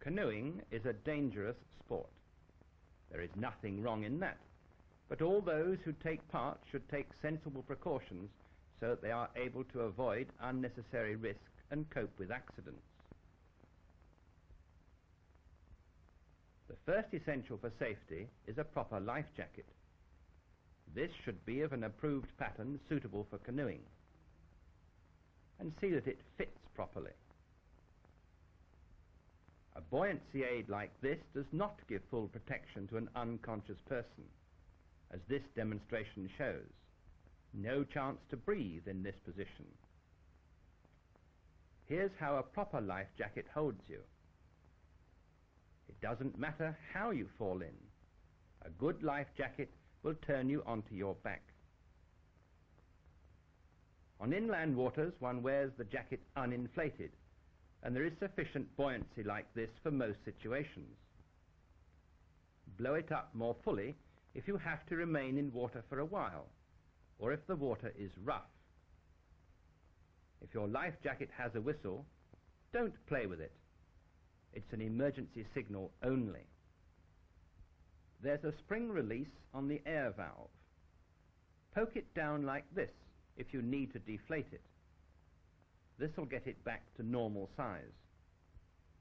Canoeing is a dangerous sport. There is nothing wrong in that, but all those who take part should take sensible precautions so that they are able to avoid unnecessary risk and cope with accidents. The first essential for safety is a proper life jacket. This should be of an approved pattern suitable for canoeing, and see that it fits properly. A buoyancy aid like this does not give full protection to an unconscious person, as this demonstration shows. No chance to breathe in this position. Here's how a proper life jacket holds you. It doesn't matter how you fall in. A good life jacket will turn you onto your back. On inland waters, one wears the jacket uninflated, and there is sufficient buoyancy like this for most situations. Blow it up more fully if you have to remain in water for a while, or if the water is rough. If your life jacket has a whistle, don't play with it. It's an emergency signal only. There's a spring release on the air valve. Poke it down like this if you need to deflate it. This will get it back to normal size.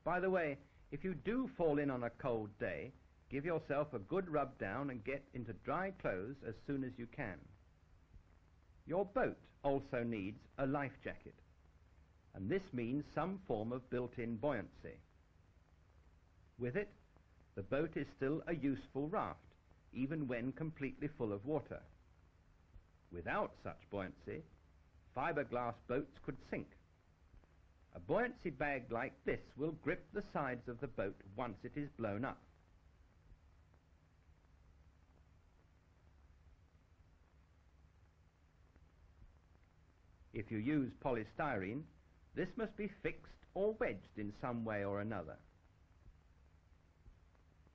By the way, if you do fall in on a cold day, give yourself a good rub down and get into dry clothes as soon as you can. Your boat also needs a life jacket, and this means some form of built-in buoyancy. With it, the boat is still a useful raft, even when completely full of water. Without such buoyancy, fiberglass boats could sink. A buoyancy bag like this will grip the sides of the boat once it is blown up. If you use polystyrene, this must be fixed or wedged in some way or another.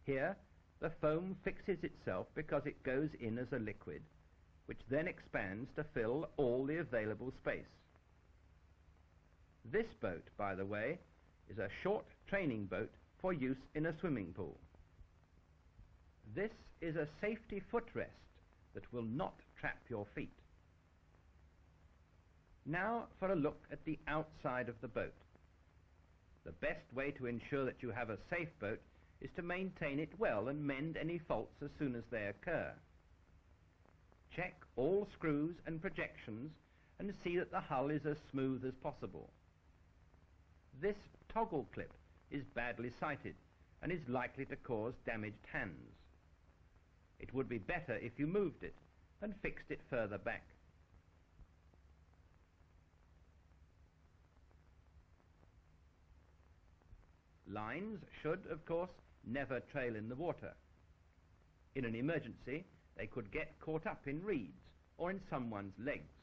Here, the foam fixes itself because it goes in as a liquid, which then expands to fill all the available space. This boat, by the way, is a short training boat for use in a swimming pool. This is a safety footrest that will not trap your feet. Now for a look at the outside of the boat. The best way to ensure that you have a safe boat is to maintain it well and mend any faults as soon as they occur. Check all screws and projections and see that the hull is as smooth as possible. This toggle clip is badly sighted and is likely to cause damaged hands. It would be better if you moved it and fixed it further back. Lines should, of course, never trail in the water. In an emergency, they could get caught up in reeds or in someone's legs.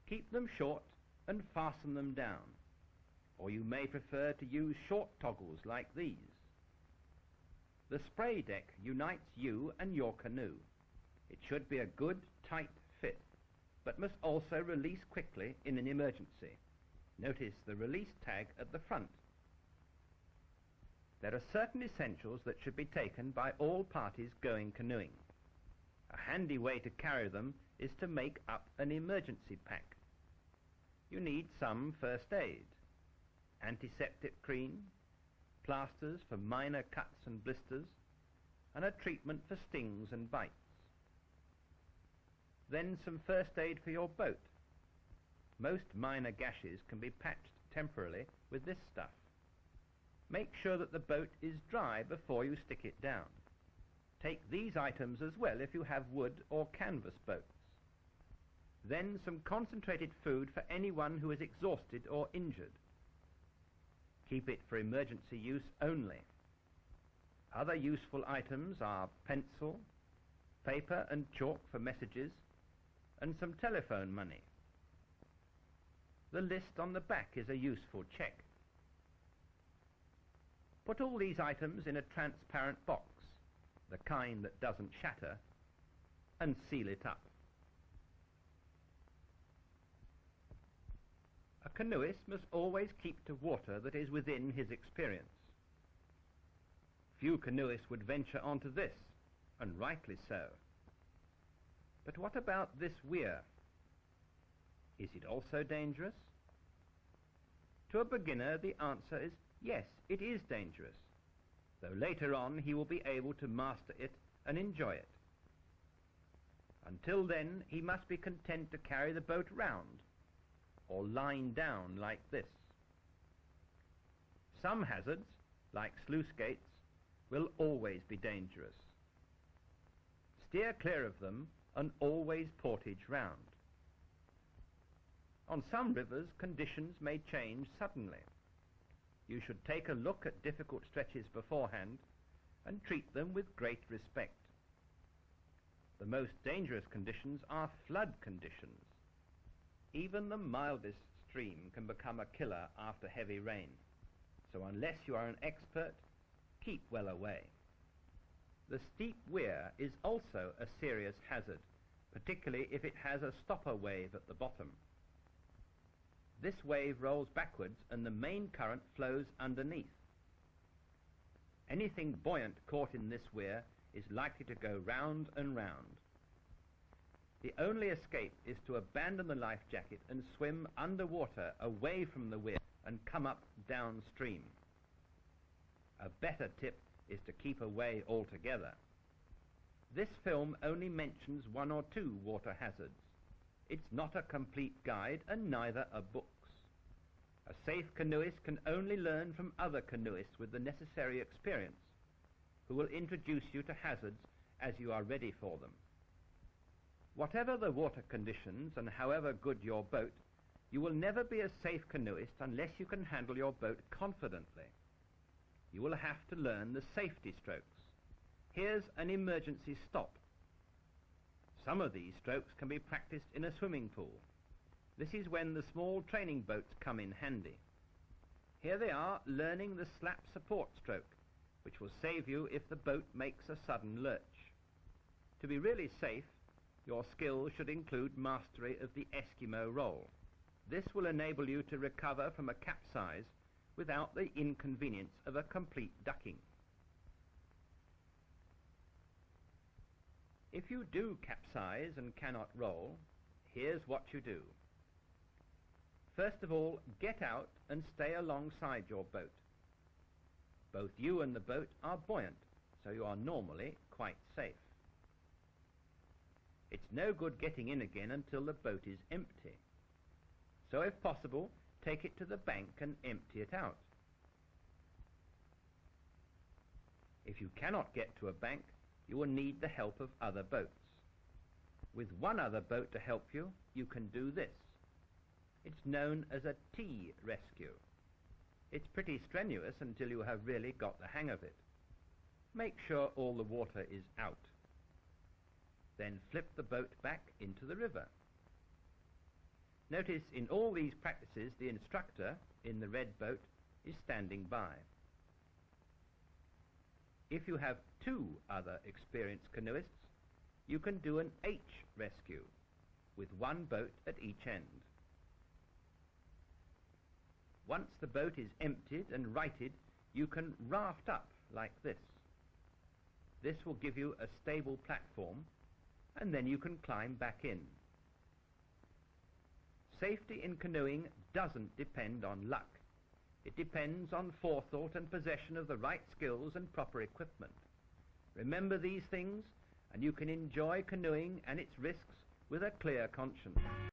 Keep them short and fasten them down, or you may prefer to use short toggles like these. The spray deck unites you and your canoe. It should be a good, tight fit, but must also release quickly in an emergency. Notice the release tag at the front. There are certain essentials that should be taken by all parties going canoeing. A handy way to carry them is to make up an emergency pack. You need some first aid, antiseptic cream, plasters for minor cuts and blisters, and a treatment for stings and bites. Then some first aid for your boat. Most minor gashes can be patched temporarily with this stuff. Make sure that the boat is dry before you stick it down. Take these items as well if you have wood or canvas boats. Then some concentrated food for anyone who is exhausted or injured. Keep it for emergency use only. Other useful items are pencil, paper and chalk for messages, and some telephone money. The list on the back is a useful check. Put all these items in a transparent box, the kind that doesn't shatter, and seal it up. A canoeist must always keep to water that is within his experience. Few canoeists would venture onto this, and rightly so. But what about this weir? Is it also dangerous? To a beginner, the answer is yes, it is dangerous, though later on he will be able to master it and enjoy it. Until then, he must be content to carry the boat round, or lying down like this. Some hazards, like sluice gates, will always be dangerous. Steer clear of them and always portage round. On some rivers, conditions may change suddenly. You should take a look at difficult stretches beforehand and treat them with great respect. The most dangerous conditions are flood conditions. Even the mildest stream can become a killer after heavy rain, so unless you are an expert, keep well away. The steep weir is also a serious hazard, particularly if it has a stopper wave at the bottom. This wave rolls backwards and the main current flows underneath. Anything buoyant caught in this weir is likely to go round and round. The only escape is to abandon the life jacket and swim underwater away from the weir and come up downstream. A better tip is to keep away altogether. This film only mentions one or two water hazards. It's not a complete guide and neither are books. A safe canoeist can only learn from other canoeists with the necessary experience, who will introduce you to hazards as you are ready for them. Whatever the water conditions and however good your boat, you will never be a safe canoeist unless you can handle your boat confidently. You will have to learn the safety strokes. Here's an emergency stop. Some of these strokes can be practiced in a swimming pool. This is when the small training boats come in handy. Here they are learning the slap support stroke, which will save you if the boat makes a sudden lurch. To be really safe, your skill should include mastery of the Eskimo roll. This will enable you to recover from a capsize without the inconvenience of a complete ducking. If you do capsize and cannot roll, here's what you do. First of all, get out and stay alongside your boat. Both you and the boat are buoyant, so you are normally quite safe. It's no good getting in again until the boat is empty. So if possible, take it to the bank and empty it out. If you cannot get to a bank, you will need the help of other boats. With one other boat to help you, you can do this. It's known as a T-rescue. It's pretty strenuous until you have really got the hang of it. Make sure all the water is out. Then flip the boat back into the river. Notice in all these practices the instructor in the red boat is standing by. If you have two other experienced canoeists, you can do an H-rescue with one boat at each end. Once the boat is emptied and righted, you can raft up like this. This will give you a stable platform, and then you can climb back in. Safety in canoeing doesn't depend on luck. It depends on forethought and possession of the right skills and proper equipment. Remember these things, and you can enjoy canoeing and its risks with a clear conscience.